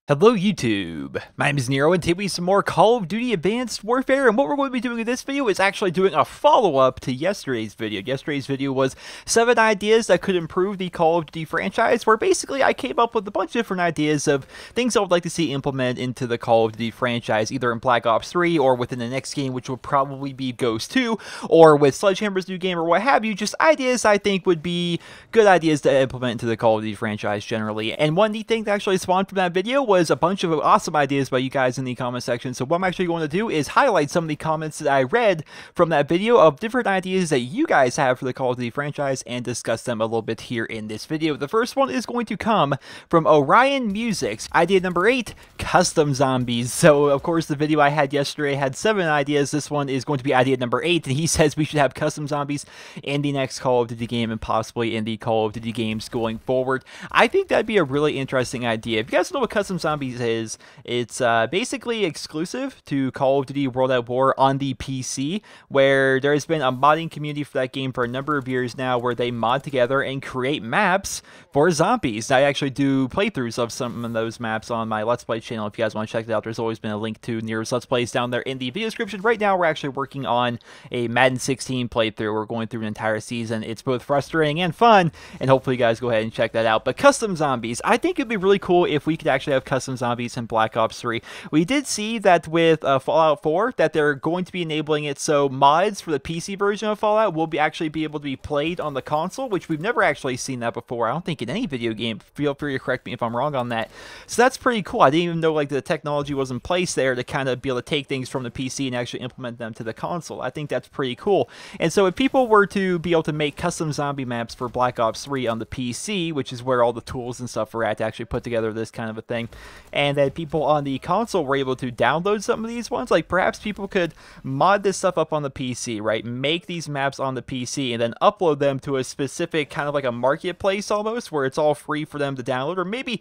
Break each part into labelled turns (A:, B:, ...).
A: Hello YouTube, my name is Nero and today we have some more Call of Duty Advanced Warfare, and what we're going to be doing in this video is actually doing a follow-up to yesterday's video. Yesterday's video was 7 ideas that could improve the Call of Duty franchise, where basically I came up with a bunch of different ideas of things I would like to see implemented into the Call of Duty franchise, either in Black Ops 3 or within the next game, which will probably be Ghost 2, or with Sledgehammer's new game or what have you, just ideas I think would be good ideas to implement into the Call of Duty franchise generally. And one neat thing that actually spawned from that video was a bunch of awesome ideas by you guys in the comment section. So what I'm actually going to do is highlight some of the comments that I read from that video of different ideas that you guys have for the Call of Duty franchise and discuss them a little bit here in this video. The first one is going to come from Orion Musics. Idea number 8, custom zombies. So of course the video I had yesterday had 7 ideas. This one is going to be idea number 8, and he says we should have custom zombies in the next Call of Duty game and possibly in the Call of Duty games going forward. I think that'd be a really interesting idea. If you guys know what custom zombies is, it's basically exclusive to Call of Duty World at War on the PC, where there's been a modding community for that game for a number of years now, where they mod together and create maps for zombies. I actually do playthroughs of some of those maps on my Let's Play channel. If you guys want to check it out, there's always been a link to Nero's Let's Plays down there in the video description. Right now, we're actually working on a Madden 16 playthrough. We're going through an entire season. It's both frustrating and fun, and hopefully you guys go ahead and check that out. But custom zombies, I think it'd be really cool if we could actually have custom zombies in Black Ops 3. We did see that with Fallout 4 that they're going to be enabling it so mods for the PC version of Fallout will actually be able to be played on the console, which we've never actually seen that before. I don't think in any video game. Feel free to correct me if I'm wrong on that. So that's pretty cool. I didn't even know like the technology was in place there to kind of be able to take things from the PC and actually implement them to the console. I think that's pretty cool. And so if people were to be able to make custom zombie maps for Black Ops 3 on the PC, which is where all the tools and stuff are at to actually put together this kind of a thing, and that people on the console were able to download some of these ones, like perhaps people could mod this stuff up on the PC, right? Make these maps on the PC and then upload them to a specific kind of like a marketplace almost, where it's all free for them to download, or maybe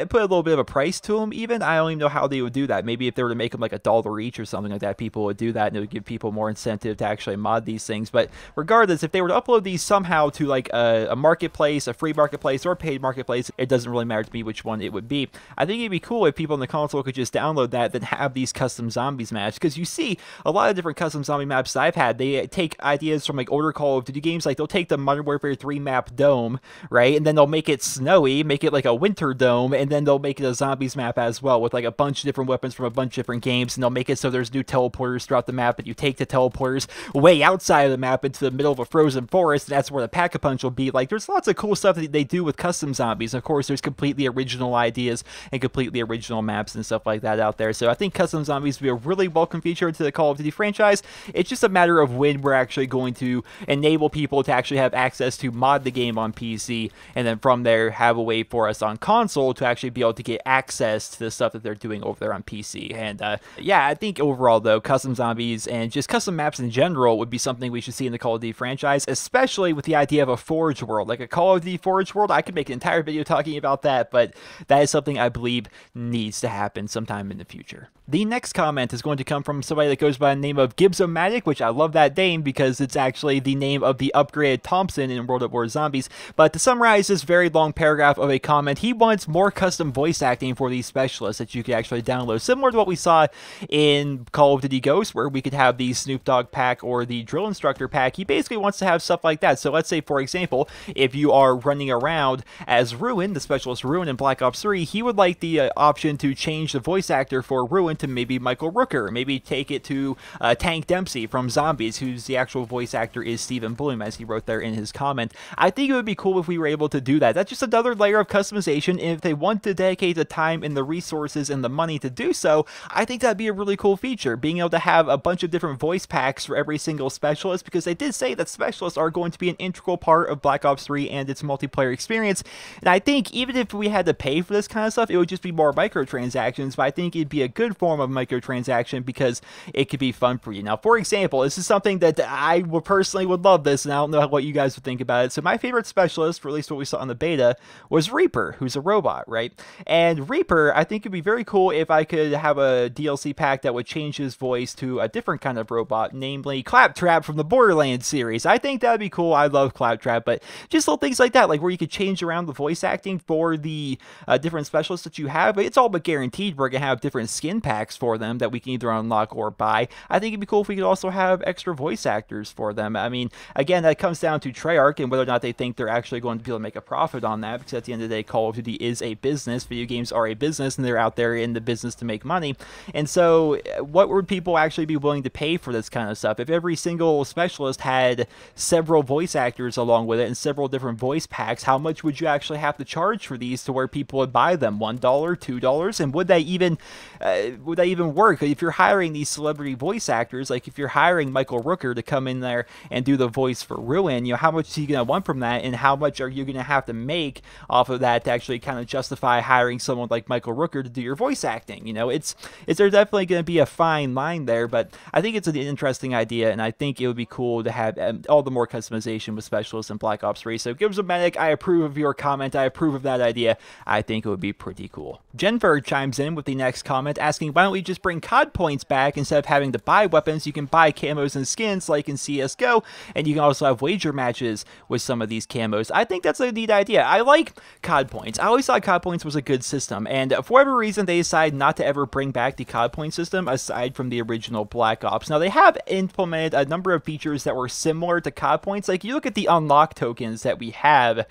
A: put a little bit of a price to them even. I don't even know how they would do that. Maybe if they were to make them like $1 each or something like that, people would do that, and it would give people more incentive to actually mod these things. But regardless, if they were to upload these somehow to like a marketplace, a free marketplace or a paid marketplace, it doesn't really matter to me which one it would be. I think it'd be cool if people on the console could just download that, then have these custom zombies maps, because you see a lot of different custom zombie maps that I've had. They take ideas from like older Call of Duty games, like they'll take the Modern Warfare 3 map Dome, right, and then they'll make it snowy, make it like a winter dome, and then they'll make it a zombies map as well with like a bunch of different weapons from a bunch of different games, and they'll make it so there's new teleporters throughout the map, and you take the teleporters way outside of the map into the middle of a frozen forest, and that's where the pack-a-punch will be. Like, there's lots of cool stuff that they do with custom zombies. Of course, there's completely original ideas and completely original maps and stuff like that out there. So I think custom zombies would be a really welcome feature into the Call of Duty franchise. It's just a matter of when we're actually going to enable people to actually have access to mod the game on PC, and then from there have a way for us on console to actually be able to get access to the stuff that they're doing over there on PC. And yeah, I think overall though, custom zombies and just custom maps in general would be something we should see in the Call of Duty franchise, especially with the idea of a Forge world. Like a Call of Duty Forge world, I could make an entire video talking about that, but that is something I believe needs to happen sometime in the future. The next comment is going to come from somebody that goes by the name of Gibsomatic, which I love that name because it's actually the name of the upgraded Thompson in World at War Zombies. But to summarize this very long paragraph of a comment, he wants more custom voice acting for these specialists that you could actually download, similar to what we saw in Call of Duty Ghosts, where we could have the Snoop Dogg pack or the Drill Instructor pack. He basically wants to have stuff like that. So let's say, for example, if you are running around as Ruin, the specialist Ruin in Black Ops 3, he would like the option to change the voice actor for Ruin to maybe Michael Rooker, maybe take it to Tank Dempsey from Zombies, whose the actual voice actor is Stephen Bloom, as he wrote there in his comment. I think it would be cool if we were able to do that. That's just another layer of customization, and if they want to dedicate the time and the resources and the money to do so, I think that'd be a really cool feature, being able to have a bunch of different voice packs for every single specialist, because they did say that specialists are going to be an integral part of Black Ops 3 and its multiplayer experience. And I think even if we had to pay for this kind of stuff, it would just be more microtransactions, but I think it'd be a good form of microtransaction because it could be fun for you. Now, for example, this is something that I would personally love this, and I don't know what you guys would think about it. So my favorite specialist, or at least what we saw in the beta, was Reaper, who's a robot, right? And Reaper, I think it'd be very cool if I could have a DLC pack that would change his voice to a different kind of robot, namely Claptrap from the Borderlands series. I think that'd be cool. I love Claptrap, but just little things like that, like where you could change around the voice acting for the different specialists that you have. But it's all but guaranteed we're going to have different skin packs for them that we can either unlock or buy. I think it'd be cool if we could also have extra voice actors for them. I mean, again, that comes down to Treyarch and whether or not they think they're actually going to be able to make a profit on that, because at the end of the day, Call of Duty is a business. Video games are a business, and they're out there in the business to make money. And so what would people actually be willing to pay for this kind of stuff? If every single specialist had several voice actors along with it and several different voice packs, how much would you actually have to charge for these to where people would buy them? $1, $2? And would that even work? If you're hiring these celebrity voice actors, like if you're hiring Michael Rooker to come in there and do the voice for Ruin, you know, how much is he going to want from that, and how much are you going to have to make off of that to actually kind of justify hiring someone like Michael Rooker to do your voice acting? You know, there's definitely going to be a fine line there, but I think it's an interesting idea, and I think it would be cool to have all the more customization with specialists in Black Ops 3. So Gibbs of Medic, I approve of your comment. I approve of that idea. I think it would be pretty cool. Jennifer chimes in with the next comment asking, why don't we just bring COD points back? Instead of having to buy weapons, you can buy camos and skins like in CSGO, and you can also have wager matches with some of these camos. I think that's a neat idea. I like COD points. I always thought COD points was a good system, and for whatever reason, they decided not to ever bring back the COD point system aside from the original Black Ops. Now, they have implemented a number of features that were similar to COD points. Like, you look at the unlock tokens that we have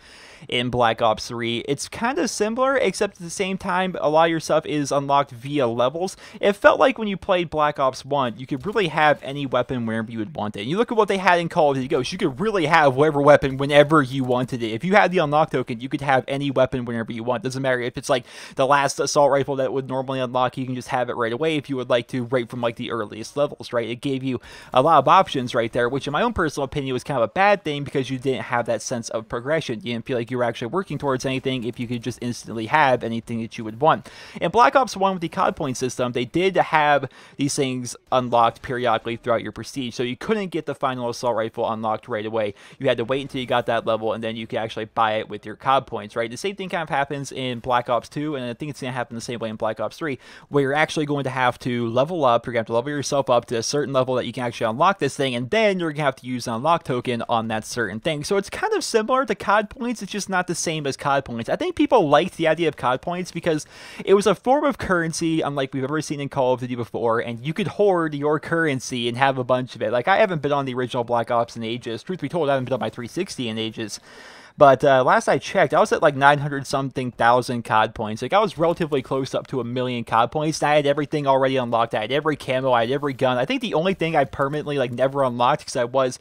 A: in Black Ops 3, it's kind of similar, except at the same time, a lot of your stuff is unlocked via levels. It felt like when you played Black Ops 1, you could really have any weapon wherever you would want it. And you look at what they had in Call of Duty Ghosts, you could really have whatever weapon whenever you wanted it. If you had the unlock token, you could have any weapon whenever you want. Doesn't matter if it's like the last assault rifle that would normally unlock, you can just have it right away if you would like to, right from like the earliest levels, right? It gave you a lot of options right there, which in my own personal opinion was kind of a bad thing because you didn't have that sense of progression. You didn't feel like you were actually working towards anything if you could just instantly have anything that you would want. In Black Ops 1 with the COD point system, they did have these things unlocked periodically throughout your prestige, so you couldn't get the final assault rifle unlocked right away. You had to wait until you got that level, and then you could actually buy it with your COD points, right? The same thing kind of happens in Black Ops 2, and I think it's going to happen the same way in Black Ops 3, where you're actually going to have to level up. You're going to have to level yourself up to a certain level that you can actually unlock this thing, and then you're going to have to use an unlock token on that certain thing. So it's kind of similar to COD points, it's just not the same as COD points. I think people liked the idea of COD points because it was a form of currency unlike we've ever seen in Call of Duty before, and you could hoard your currency and have a bunch of it. Like, I haven't been on the original Black Ops in ages. Truth be told, I haven't been on my 360 in ages. But last I checked, I was at like 900-something thousand COD points. Like, I was relatively close up to 1,000,000 COD points. And I had everything already unlocked. I had every camo, I had every gun. I think the only thing I permanently like never unlocked, because I was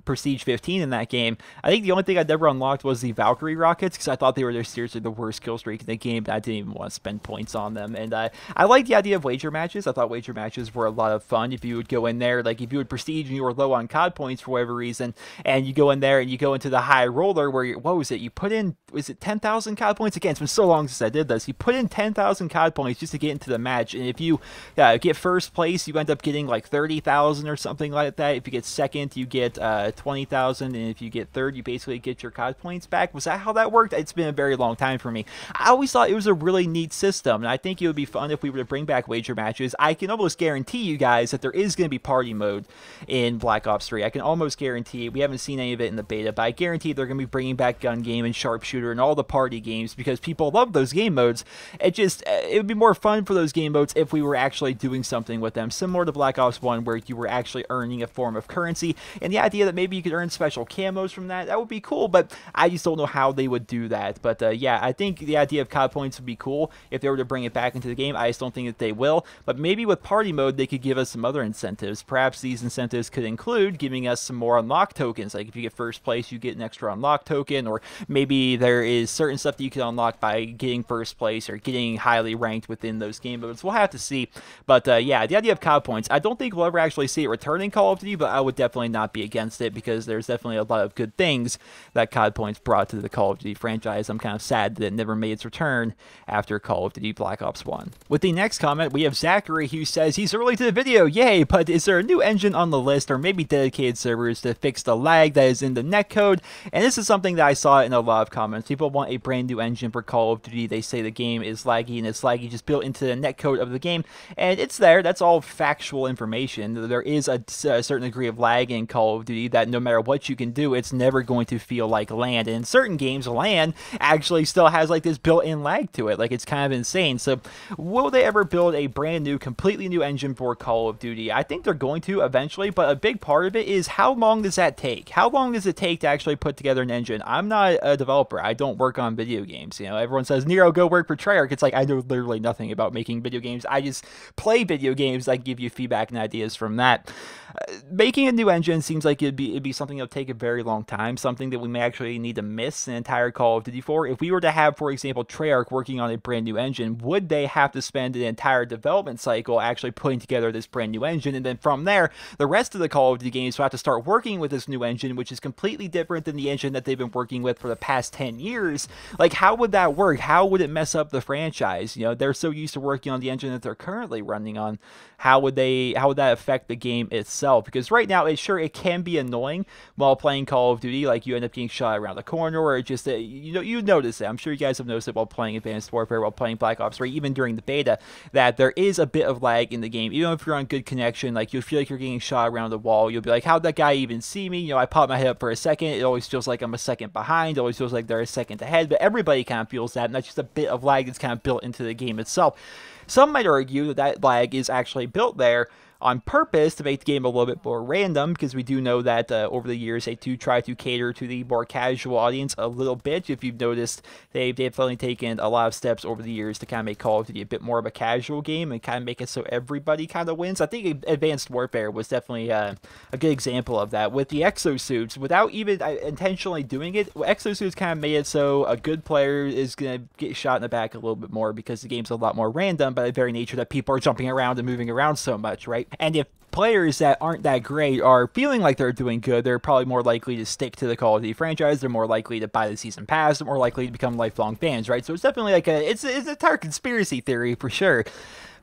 A: Prestige 15 in that game, I think the only thing I never unlocked was the Valkyrie rockets, because I thought they were seriously the worst kill streak in the game, but I didn't even want to spend points on them. And I like the idea of wager matches. I thought wager matches were a lot of fun. If you would go in there, like if you would Prestige and you were low on COD points for whatever reason, and you go in there and you go into the high roller where what was it? You put in, was it 10,000 COD points? Again, it's been so long since I did this. You put in 10,000 COD points just to get into the match, and if you get first place, you end up getting like 30,000 or something like that. If you get second, you get 20,000, and if you get third, you basically get your COD points back. Was that how that worked? It's been a very long time for me. I always thought it was a really neat system, and I think it would be fun if we were to bring back wager matches. I can almost guarantee you guys that there is going to be party mode in Black Ops 3. I can almost guarantee. We haven't seen any of it in the beta, but I guarantee they're going to be bringing back gun game and sharpshooter and all the party games because people love those game modes. It would be more fun for those game modes if we were actually doing something with them, similar to Black Ops 1 where you were actually earning a form of currency, and the idea that maybe you could earn special camos from that would be cool, but I just don't know how they would do that. But yeah, I think the idea of COD points would be cool if they were to bring it back into the game. I just don't think that they will, but maybe with party mode they could give us some other incentives. Perhaps these incentives could include giving us some more unlock tokens, like if you get first place you get an extra unlock token, or maybe there is certain stuff that you can unlock by getting first place or getting highly ranked within those game modes. We'll have to see. But yeah, the idea of COD points, I don't think we'll ever actually see it return in Call of Duty, but I would definitely not be against it because there's definitely a lot of good things that COD points brought to the Call of Duty franchise. I'm kind of sad that it never made its return after Call of Duty Black Ops 1. With the next comment, we have Zachary who says he's early to the video, yay, but is there a new engine on the list or maybe dedicated servers to fix the lag that is in the netcode? And this is something something that I saw in a lot of comments. People want a brand new engine for Call of Duty. They say the game is laggy, and it's laggy just built into the netcode of the game, and it's there. That's all factual information. There is a certain degree of lag in Call of Duty that no matter what you can do, it's never going to feel like land. And in certain games, land actually still has like this built-in lag to it. Like, it's kind of insane. So will they ever build a brand new, completely new engine for Call of Duty? I think they're going to eventually, but a big part of it is how long does that take? How long does it take to actually put together an engine? I'm not a developer. I don't work on video games. You know, everyone says, Nero, go work for Treyarch. It's like, I know literally nothing about making video games. I just play video games. I give you feedback and ideas from that. Making a new engine seems like it'd be something that'll take a very long time, something that we may actually need to miss an entire Call of Duty for. If we were to have, for example, Treyarch working on a brand new engine, would they have to spend an entire development cycle actually putting together this brand new engine, and then from there, the rest of the Call of Duty games will have to start working with this new engine, which is completely different than the engine that they've been working with for the past 10 years. Like, how would that work? How would it mess up the franchise? You know, they're so used to working on the engine that they're currently running on. How would that affect the game itself? Because right now, it can be annoying while playing Call of Duty. Like, you end up getting shot around the corner, or just you notice it. I'm sure you guys have noticed it while playing Advanced Warfare, while playing Black Ops 3, even during the beta, that there is a bit of lag in the game. Even if you're on good connection, like, you'll feel like you're getting shot around the wall. You'll be like, how'd that guy even see me? You know, I pop my head up for a second. It always feels like I'm a second behind. It always feels like they're a second ahead. But everybody kind of feels that, and that's just a bit of lag that's kind of built into the game itself. Some might argue that lag is actually built there on purpose to make the game a little bit more random, because we do know that over the years they do try to cater to the more casual audience a little bit. If you've noticed, they've definitely taken a lot of steps over the years to kind of make Call of Duty a bit more of a casual game and kind of make it so everybody kind of wins. I think Advanced Warfare was definitely a good example of that with the exosuits. Without even intentionally doing it, exosuits kind of made it so a good player is going to get shot in the back a little bit more, because the game's a lot more random by the very nature that people are jumping around and moving around so much, right? And if players that aren't that great are feeling like they're doing good, they're probably more likely to stick to the Call of Duty franchise. They're more likely to buy the season pass. They're more likely to become lifelong fans, right? So it's definitely like it's an entire conspiracy theory for sure.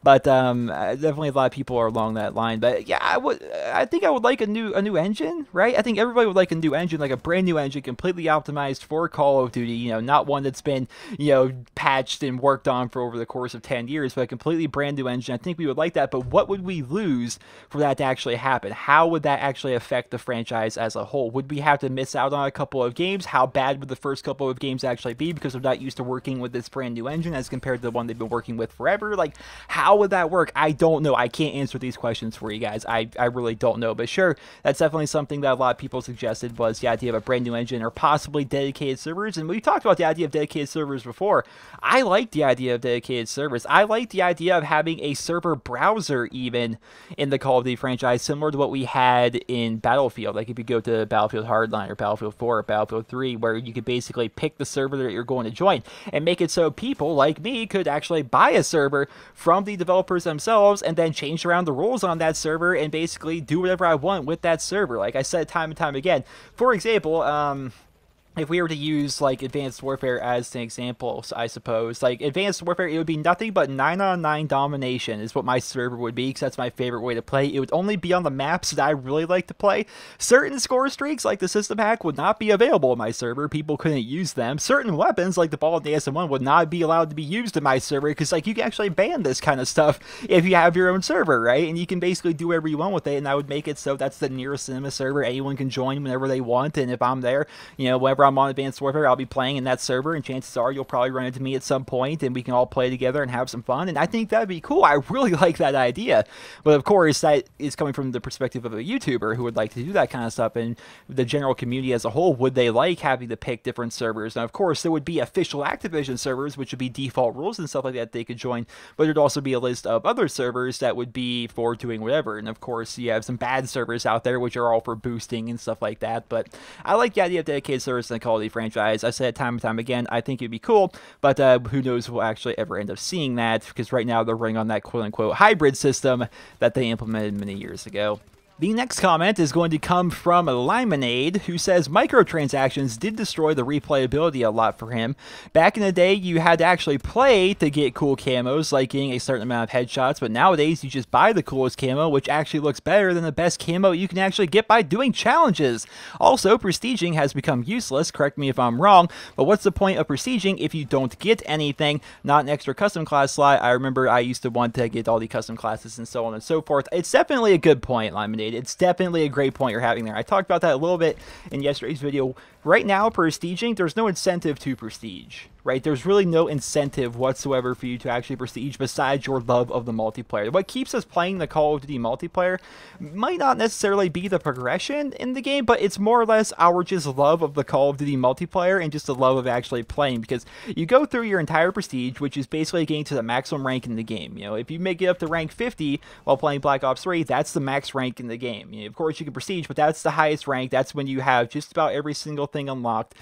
A: But definitely a lot of people are along that line. But yeah, I think I would like a new engine, right? I think everybody would like a new engine, like a brand new engine, completely optimized for Call of Duty. You know, not one that's been, you know, patched and worked on for over the course of 10 years, but a completely brand new engine. I think we would like that. But what would we lose for that to actually happen? How would that actually affect the franchise as a whole? Would we have to miss out on a couple of games? How bad would the first couple of games actually be, because we're not used to working with this brand new engine as compared to the one they've been working with forever? Like, how would that work? I don't know. I can't answer these questions for you guys. I really don't know. But sure, that's definitely something that a lot of people suggested, was the idea of a brand new engine or possibly dedicated servers. And we talked about the idea of dedicated servers before. I like the idea of dedicated servers. I like the idea of having a server browser even in the Call of Duty franchise, similar to what we had in Battlefield. Like if you go to Battlefield Hardline or Battlefield 4 or Battlefield 3, where you could basically pick the server that you're going to join and make it so people like me could actually buy a server from the developers themselves and then change around the rules on that server and basically do whatever I want with that server. Like I said time and time again, for example, if we were to use, like, Advanced Warfare as an example, I suppose, like, Advanced Warfare, it would be nothing but 9-on-9 domination is what my server would be, because that's my favorite way to play. It would only be on the maps that I really like to play. Certain score streaks, like the system hack, would not be available in my server. People couldn't use them. Certain weapons, like the ball and the SM1, would not be allowed to be used in my server, because, like, you can actually ban this kind of stuff if you have your own server, right? And you can basically do whatever you want with it, and I would make it so that's the NerosCinema server. Anyone can join whenever they want, and if I'm there, you know, whenever I'm on Advanced Warfare, I'll be playing in that server, and chances are you'll probably run into me at some point, and we can all play together and have some fun, and I think that'd be cool. I really like that idea, but of course, that is coming from the perspective of a YouTuber who would like to do that kind of stuff, and the general community as a whole, would they like having to pick different servers? Now, of course, there would be official Activision servers, which would be default rules and stuff like that they could join, but there'd also be a list of other servers that would be for doing whatever, and of course, you have some bad servers out there, which are all for boosting and stuff like that, but I like the idea of dedicated servers in the Call of Duty franchise. I said it time and time again, I think it'd be cool, but who knows if we'll actually ever end up seeing that, because right now they're running on that quote-unquote hybrid system that they implemented many years ago. The next comment is going to come from Limonade, who says microtransactions did destroy the replayability a lot for him. Back in the day, you had to actually play to get cool camos, like getting a certain amount of headshots, but nowadays you just buy the coolest camo, which actually looks better than the best camo you can actually get by doing challenges. Also, prestiging has become useless, correct me if I'm wrong, but what's the point of prestiging if you don't get anything? Not an extra custom class slot. I remember I used to want to get all the custom classes and so on and so forth. It's definitely a good point, Limonade. It's definitely a great point you're having there. I talked about that a little bit in yesterday's video. Right now, prestiging, there's no incentive to prestige, right? There's really no incentive whatsoever for you to actually prestige besides your love of the multiplayer. What keeps us playing the Call of Duty multiplayer might not necessarily be the progression in the game, but it's more or less our just love of the Call of Duty multiplayer and just the love of actually playing, because you go through your entire prestige, which is basically getting to the maximum rank in the game. You know, if you make it up to rank 50 while playing Black Ops 3, that's the max rank in the game. You know, of course, you can prestige, but that's the highest rank. That's when you have just about every single thing unlocked.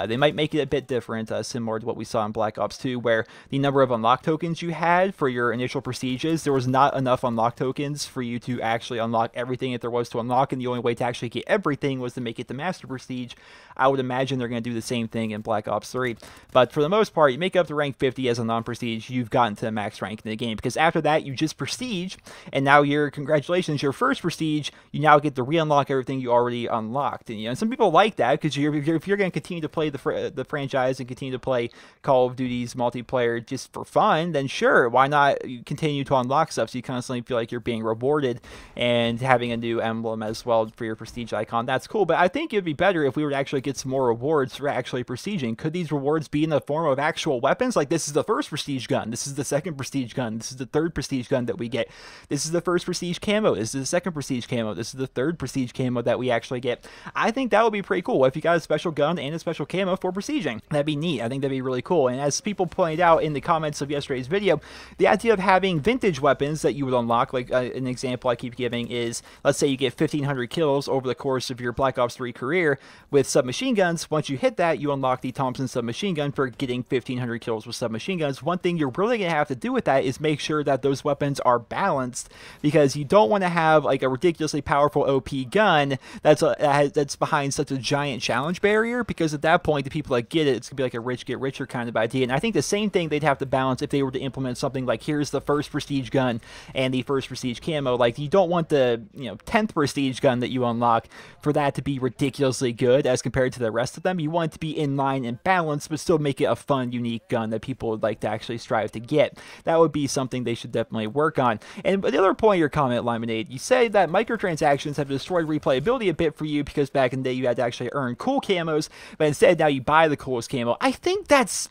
A: They might make it a bit different, similar to what we saw in Black Ops 2, where the number of unlock tokens you had for your initial prestiges, there was not enough unlock tokens for you to actually unlock everything that there was to unlock, and the only way to actually get everything was to make it the Master Prestige. I would imagine they're going to do the same thing in Black Ops 3. But for the most part, you make up to rank 50 as a non-prestige, you've gotten to max rank in the game, because after that, you just prestige, and now congratulations, your first prestige, you now get to re-unlock everything you already unlocked. And, you know, some people like that, because if you're going to continue to play the franchise and continue to play Call of Duty's multiplayer just for fun, then sure, why not continue to unlock stuff so you constantly feel like you're being rewarded, and having a new emblem as well for your prestige icon. That's cool, but I think it'd be better if we were to actually get some more rewards for actually prestiging. Could these rewards be in the form of actual weapons? Like, this is the first prestige gun, this is the second prestige gun, this is the third prestige gun that we get, this is the first prestige camo, this is the second prestige camo, this is the third prestige camo that we actually get. I think that would be pretty cool if you got a special gun and a special camo for prestiging. That'd be neat. I think that'd be really cool. And as people pointed out in the comments of yesterday's video, the idea of having vintage weapons that you would unlock, like an example I keep giving is, let's say you get 1,500 kills over the course of your Black Ops 3 career with submachine guns. Once you hit that, you unlock the Thompson submachine gun for getting 1,500 kills with submachine guns. One thing you're really going to have to do with that is make sure that those weapons are balanced, because you don't want to have like a ridiculously powerful OP gun that's behind such a giant challenge barrier, because at that point, the people that get it, it's going to be like a rich get richer kind of idea. And I think the same thing they'd have to balance if they were to implement something like, here's the first prestige gun and the first prestige camo. Like, you don't want the 10th prestige gun that you unlock for that to be ridiculously good as compared to the rest of them. You want it to be in line and balanced, but still make it a fun, unique gun that people would like to actually strive to get. That would be something they should definitely work on. And the other point of your comment, Limonade, you say that microtransactions have destroyed replayability a bit for you, because back in the day you had to actually earn cool camos, but instead now you buy the coolest camo. I think that's...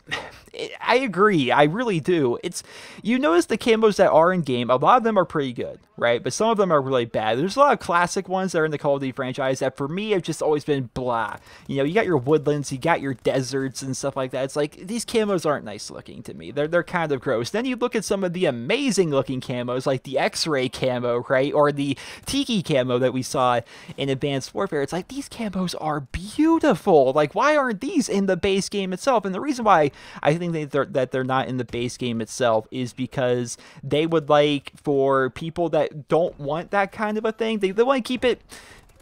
A: I agree. I really do. You notice the camos that are in game, a lot of them are pretty good, right? But some of them are really bad. There's a lot of classic ones that are in the Call of Duty franchise that for me have just always been blah. You know, you got your woodlands, you got your deserts and stuff like that. It's like, these camos aren't nice looking to me. They're kind of gross. Then you look at some of the amazing looking camos, like the X-ray camo, right? Or the Tiki camo that we saw in Advanced Warfare. It's like, these camos are beautiful. Like, why aren't these in the base game itself? And the reason why I think that they're not in the base game itself is because they would like, for people that don't want that kind of a thing, they want to keep it,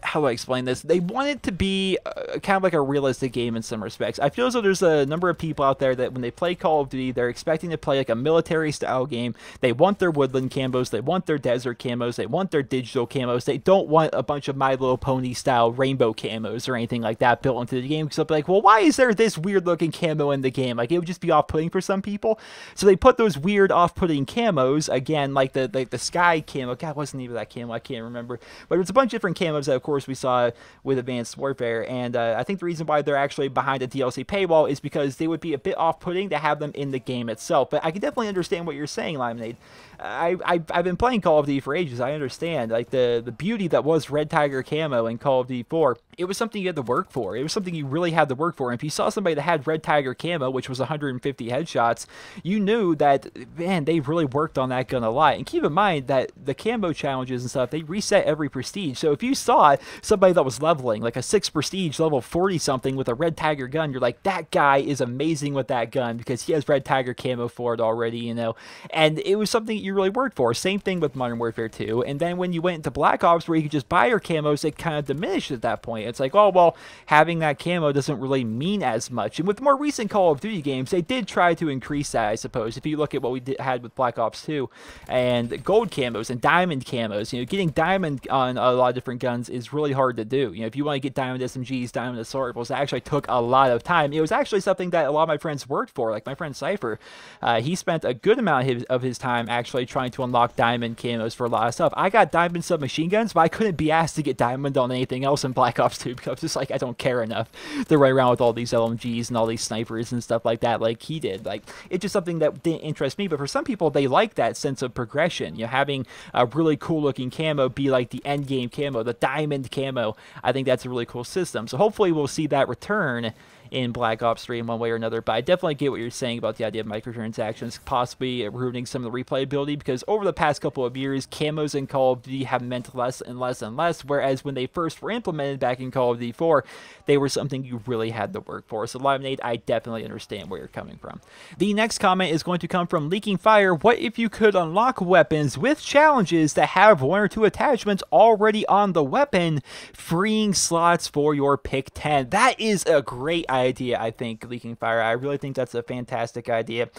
A: how do I explain this? They want it to be kind of like a realistic game in some respects. I feel as though there's a number of people out there that when they play Call of Duty, they're expecting to play like a military style game. They want their woodland camos, they want their desert camos, they want their digital camos. They don't want a bunch of My Little Pony style rainbow camos or anything like that built into the game, because they'll be like, well, why is there this weird looking camo in the game? Like, it would just be off-putting for some people. So they put those weird off-putting camos, again, like the sky camo. God, wasn't even that camo, I can't remember. But there's a bunch of different camos that, of course, we saw with Advanced Warfare, and I think the reason why they're actually behind a DLC paywall is because they would be a bit off-putting to have them in the game itself. But I can definitely understand what you're saying, Limonade. I've been playing Call of Duty for ages. I understand, like, the beauty that was Red Tiger camo in Call of Duty 4 it was something you had to work for. It was something you really had to work for. And if you saw somebody that had Red Tiger camo, which was 150 headshots, you knew that, man, they really worked on that gun a lot. And keep in mind that the camo challenges and stuff, they reset every prestige. So if you saw somebody that was leveling, like a 6 prestige, level 40 something with a Red Tiger gun, you're like, that guy is amazing with that gun because he has Red Tiger camo for it already, you know. And it was something you really worked for. Same thing with Modern Warfare 2. And then when you went into Black Ops, where you could just buy your camos, it kind of diminished at that point. It's like, oh, well, having that camo doesn't really mean as much. And with more recent Call of Duty games, they did try to increase that, I suppose. If you look at what we had with Black Ops 2 and gold camos and diamond camos, you know, getting diamond on a lot of different guns is really hard to do. You know, if you want to get diamond SMGs, diamond assault rifles, it actually took a lot of time. It was actually something that a lot of my friends worked for, like my friend Cypher. He spent a good amount of his time actually trying to unlock diamond camos for a lot of stuff. I got diamond submachine guns, but I couldn't be asked to get diamond on anything else in Black Ops 2 because I was just like, I don't care enough to run around with all these LMGs and all these snipers and stuff like that like he did. Like, it's just something that didn't interest me, but for some people, they like that sense of progression. You know, having a really cool looking camo be like the end game camo, the diamond camo. I think that's a really cool system. So hopefully we'll see that return in Black Ops 3 in one way or another, but I definitely get what you're saying about the idea of microtransactions possibly ruining some of the replayability, because over the past couple of years, camos in Call of Duty have meant less and less and less, whereas when they first were implemented back in Call of Duty 4, they were something you really had to work for. So Limonade, I definitely understand where you're coming from. The next comment is going to come from Leaking Fire. What if you could unlock weapons with challenges that have 1 or 2 attachments already on the weapon, freeing slots for your pick 10? That is a great idea, I think, Leaking Fire. I really think that's a fantastic idea.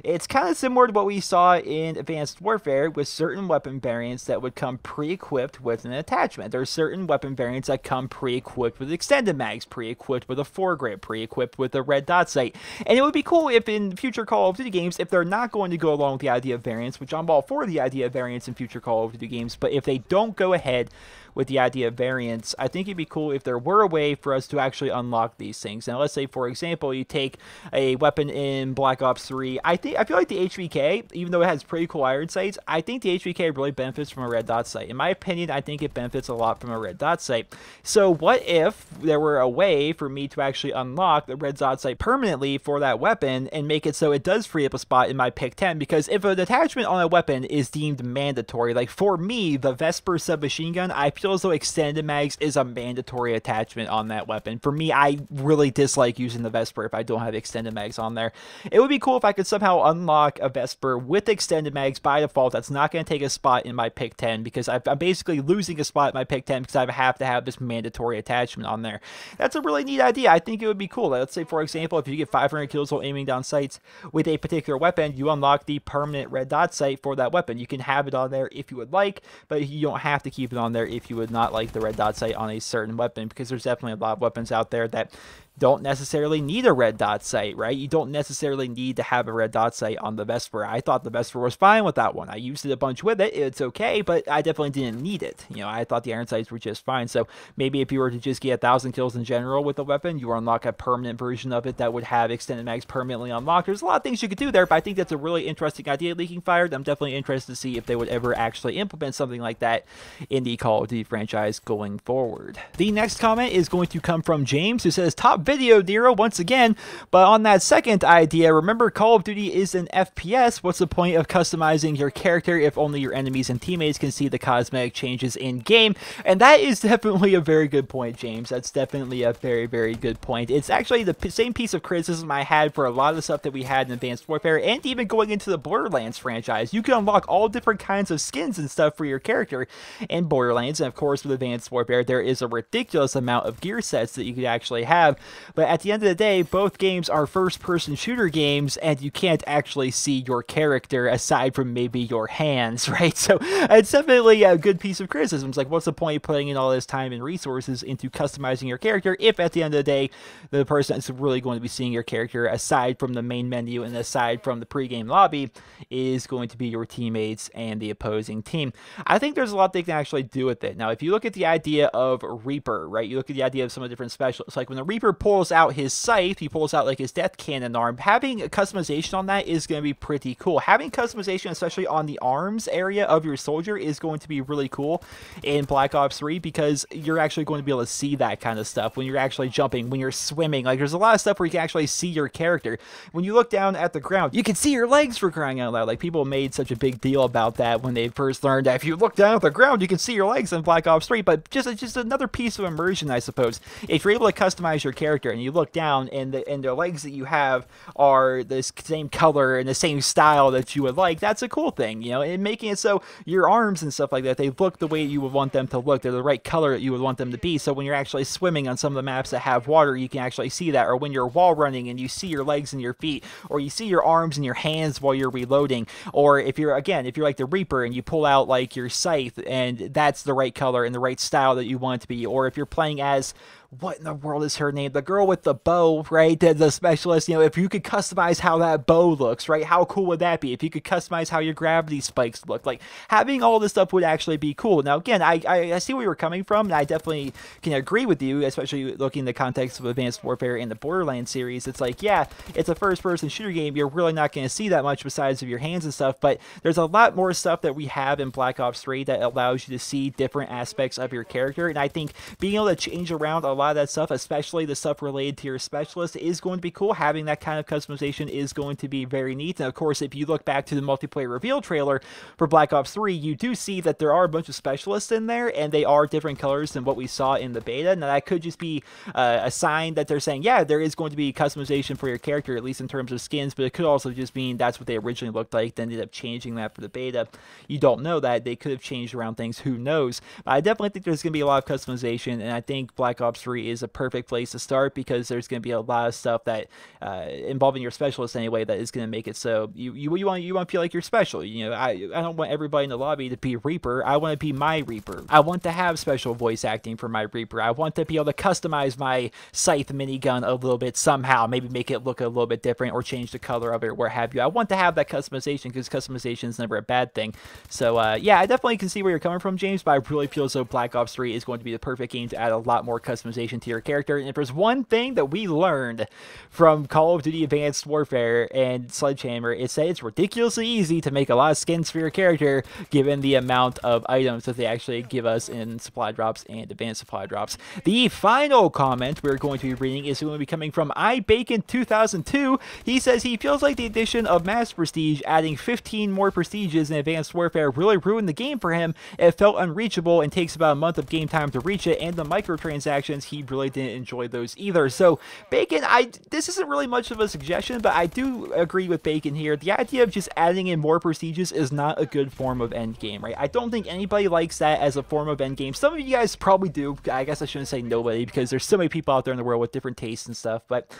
A: It's kind of similar to what we saw in Advanced Warfare with certain weapon variants that would come pre-equipped with an attachment. There are certain weapon variants that come pre-equipped with extended mags, pre-equipped with a foregrip, pre-equipped with a red dot sight. And it would be cool if in future Call of Duty games, if they're not going to go along with the idea of variants, which I'm all for the idea of variants in future Call of Duty games, but if they don't go ahead with the idea of variants, I think it'd be cool if there were a way for us to actually unlock these things. Now, let's say, for example, you take a weapon in Black Ops 3. I feel like the HVK, even though it has pretty cool iron sights, I think the HVK really benefits from a red dot sight. In my opinion, I think it benefits a lot from a red dot sight. So what if there were a way for me to actually unlock the red dot sight permanently for that weapon and make it so it does free up a spot in my pick 10? Because if an attachment on a weapon is deemed mandatory, like for me, the Vesper submachine gun, I feel as though extended mags is a mandatory attachment on that weapon. For me, I really dislike using the Vesper if I don't have extended mags on there. It would be cool if I could somehow unlock a Vesper with extended mags by default. That's not going to take a spot in my pick 10, because I'm basically losing a spot in my pick 10 because I have to have this mandatory attachment on there. That's a really neat idea. I think it would be cool. Let's say, for example, if you get 500 kills while aiming down sights with a particular weapon, you unlock the permanent red dot sight for that weapon. You can have it on there if you would like, but you don't have to keep it on there if you would not like the red dot sight on a certain weapon, because there's definitely a lot of weapons out there that don't necessarily need a red dot sight, right? You don't necessarily need to have a red dot sight on the Vesper. I thought the Vesper was fine with that one. I used it a bunch with it. It's okay, but I definitely didn't need it. You know, I thought the iron sights were just fine. So maybe if you were to just get 1,000 kills in general with the weapon, you unlock a permanent version of it that would have extended mags permanently unlocked. There's a lot of things you could do there, but I think that's a really interesting idea, Leaking Fire. I'm definitely interested to see if they would ever actually implement something like that in the Call of Duty franchise going forward. The next comment is going to come from James, who says, top video, Nero, once again. But on that second idea, remember, Call of Duty is an FPS. What's the point of customizing your character if only your enemies and teammates can see the cosmetic changes in game? And that is definitely a very good point, James. That's definitely a very, very good point. It's actually the same piece of criticism I had for a lot of the stuff that we had in Advanced Warfare, and even going into the Borderlands franchise. You can unlock all different kinds of skins and stuff for your character in Borderlands, and of course with Advanced Warfare there is a ridiculous amount of gear sets that you could actually have. But at the end of the day, both games are first-person shooter games, and you can't actually see your character aside from maybe your hands, right? So it's definitely a good piece of criticism. It's like, what's the point of putting in all this time and resources into customizing your character if at the end of the day, the person that's really going to be seeing your character aside from the main menu and aside from the pre-game lobby is going to be your teammates and the opposing team? I think there's a lot they can actually do with it. Now, if you look at the idea of Reaper, right? You look at the idea of some of the different specials. Like when the Reaper pulls out his scythe, he pulls out like his death cannon arm. Having a customization on that is going to be pretty cool. Having customization, especially on the arms area of your soldier, is going to be really cool in Black Ops 3 because you're actually going to be able to see that kind of stuff when you're actually jumping, when you're swimming. Like, there's a lot of stuff where you can actually see your character. When you look down at the ground, you can see your legs, for crying out loud. Like, people made such a big deal about that when they first learned that if you look down at the ground, you can see your legs in Black Ops 3. But just another piece of immersion, I suppose. If you're able to customize your character and you look down and the legs that you have are the same color and the same style that you would like, that's a cool thing, you know, and making it so your arms and stuff like that, they look the way you would want them to look. They're the right color that you would want them to be. So when you're actually swimming on some of the maps that have water, you can actually see that. Or when you're wall running and you see your legs and your feet, or you see your arms and your hands while you're reloading. Or if you're like the Reaper and you pull out like your scythe and that's the right color and the right style that you want it to be. Or if you're playing as, what in the world is her name? The girl with the bow, right? The specialist, you know, if you could customize how that bow looks, right? How cool would that be? If you could customize how your gravity spikes look, like having all this stuff would actually be cool. Now, again, I see where you're coming from, and I definitely can agree with you, especially looking in the context of Advanced Warfare and the Borderlands series. It's like, yeah, it's a first-person shooter game. You're really not going to see that much besides of your hands and stuff, but there's a lot more stuff that we have in Black Ops 3 that allows you to see different aspects of your character, and I think being able to change around a lot of that stuff, especially the stuff related to your specialist, is going to be cool. Having that kind of customization is going to be very neat. And of course, if you look back to the multiplayer reveal trailer for Black Ops 3, you do see that there are a bunch of specialists in there, and they are different colors than what we saw in the beta. Now, that could just be a sign that they're saying, yeah, there is going to be customization for your character, at least in terms of skins, but it could also just mean that's what they originally looked like, then ended up changing that for the beta. You don't know that. They could have changed around things. Who knows? But I definitely think there's going to be a lot of customization, and I think Black Ops 3 is a perfect place to start because there's going to be a lot of stuff that involving your specialist anyway that is going to make it so you want to feel like you're special. You know, I don't want everybody in the lobby to be Reaper. I want to be my Reaper. I want to have special voice acting for my Reaper. I want to be able to customize my scythe minigun a little bit somehow, maybe make it look a little bit different or change the color of it or what have you. I want to have that customization because customization is never a bad thing. So yeah, I definitely can see where you're coming from, James, but I really feel as though Black Ops 3 is going to be the perfect game to add a lot more customization to your character. And if there's one thing that we learned from Call of Duty Advanced Warfare and Sledgehammer, it's that it's ridiculously easy to make a lot of skins for your character given the amount of items that they actually give us in supply drops and advanced supply drops. The final comment we're going to be reading is going to be coming from iBacon2002. He says he feels like the addition of Master Prestige, adding 15 more prestiges in Advanced Warfare, really ruined the game for him. It felt unreachable and takes about a month of game time to reach it, and the microtransactions, he really didn't enjoy those either. So Bacon, this isn't really much of a suggestion, but I do agree with Bacon here. The idea of just adding in more prestiges is not a good form of endgame, right? I don't think anybody likes that as a form of endgame. Some of you guys probably do. I guess I shouldn't say nobody because there's so many people out there in the world with different tastes and stuff, but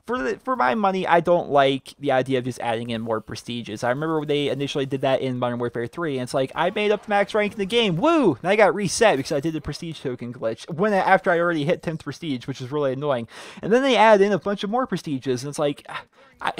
A: for my money, I don't like the idea of just adding in more prestiges. I remember when they initially did that in Modern Warfare 3, and it's like, I made up max rank in the game, woo! And I got reset because I did the prestige token glitch after I already hit 10th prestige, which is really annoying. And then they add in a bunch of more prestiges, and it's like, I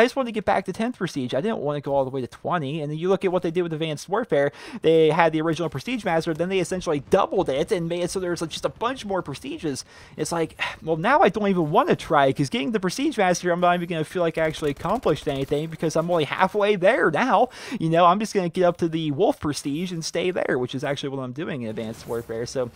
A: just wanted to get back to 10th prestige. I didn't want to go all the way to 20. And then you look at what they did with Advanced Warfare. They had the original Prestige Master, then they essentially doubled it and made it so there's like just a bunch more prestiges. It's like, well, now I don't even want to try because getting the Prestige Master, I'm not even going to feel like I actually accomplished anything because I'm only halfway there now. You know, I'm just going to get up to the Wolf Prestige and stay there, which is actually what I'm doing in Advanced Warfare. So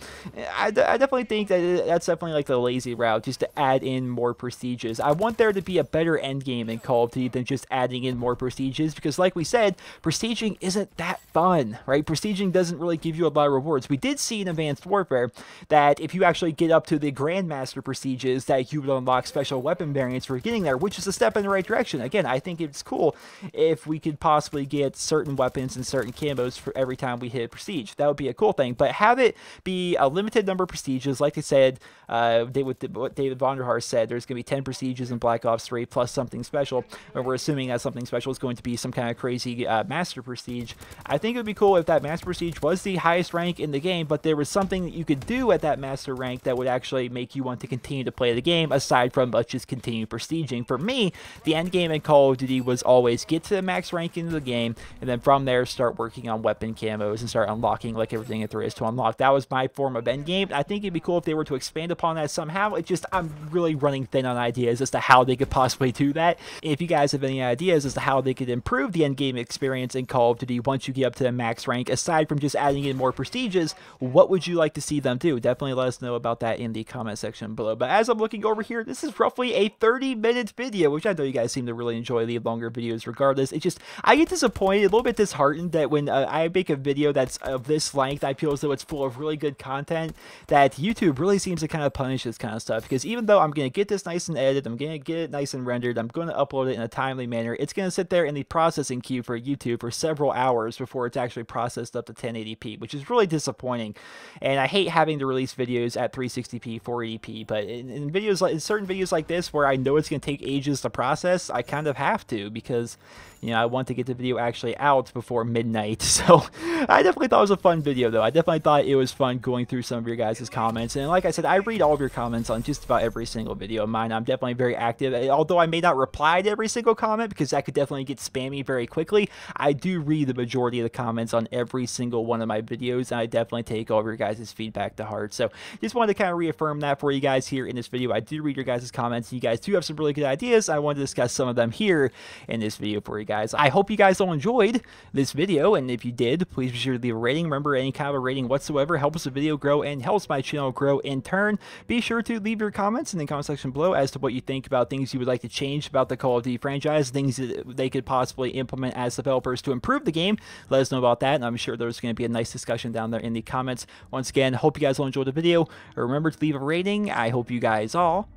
A: I definitely think that that's definitely like the lazy route, just to add in more prestiges. I want there to be a better end game in Call of Duty than just adding in more prestiges because, like we said, prestiging isn't that fun, right? Prestiging doesn't really give you a lot of rewards. We did see in Advanced Warfare that if you actually get up to the Grandmaster prestiges, that you would unlock special weapon variants for getting there, which is a step in the right direction. Again, I think it's cool if we could possibly get certain weapons and certain camos for every time we hit prestige. That would be a cool thing, but have it be a limited number of prestiges. Like I said, what David Vonderhaar said, there's going to be 10 prestiges in Black Ops 3 plus something special, and we're assuming that something special is going to be some kind of crazy master prestige. I think it would be cool if that master prestige was the highest rank in the game, but there was something that you could do at that master rank that would actually make you want to continue to play the game, aside from just continue continue prestiging. For me, the end game in Call of Duty was always get to the max ranking of the game, and then from there start working on weapon camos and start unlocking like everything that there is to unlock. That was my form of end game. I think it'd be cool if they were to expand upon that somehow. It just, I'm really running thin on ideas as to how they could possibly do that. If you guys have any ideas as to how they could improve the end game experience in Call of Duty once you get up to the max rank, aside from just adding in more prestiges, what would you like to see them do? Definitely let us know about that in the comment section below. But as I'm looking over here, this is roughly a 30-minute video, which I know you guys seem to really enjoy the longer videos regardless. It's just, I get disappointed, a little bit disheartened that when I make a video that's of this length, I feel as though it's full of really good content, that YouTube really seems to kind of punish this kind of stuff. Because even though I'm going to get this nice and edited, I'm going to get it nice and rendered, I'm going to upload it in a timely manner, it's going to sit there in the processing queue for YouTube for several hours before it's actually processed up to 1080p, which is really disappointing. And I hate having to release videos at 360p, 480p, but in videos like, in certain videos like this where I know it's going to take ages to process, I kind of have to, because, you know, I want to get the video actually out before midnight. So I definitely thought it was a fun video, though. I definitely thought it was fun going through some of your guys' comments. And like I said, I read all of your comments on just about every single video of mine. I'm definitely very active. Although I may not reply to every single comment, because that could definitely get spammy very quickly, I do read the majority of the comments on every single one of my videos, and I definitely take all of your guys' feedback to heart. So just wanted to kind of reaffirm that for you guys here in this video. I do read your guys' comments. You guys do have some really good ideas. I wanted to discuss some of them here in this video for you guys. I hope you guys all enjoyed this video, and if you did, please be sure to leave a rating. Remember, any kind of a rating whatsoever helps the video grow and helps my channel grow in turn. Be sure to leave your comments in the comment section below as to what you think about things you would like to change about the Call of Duty franchise, things that they could possibly implement as developers to improve the game. Let us know about that, and I'm sure there's going to be a nice discussion down there in the comments. Once again, hope you guys all enjoyed the video. Remember to leave a rating. I hope you guys all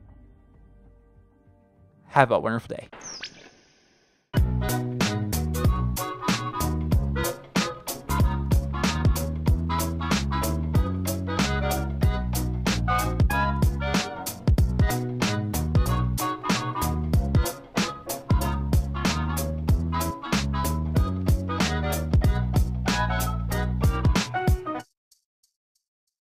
A: have a wonderful day.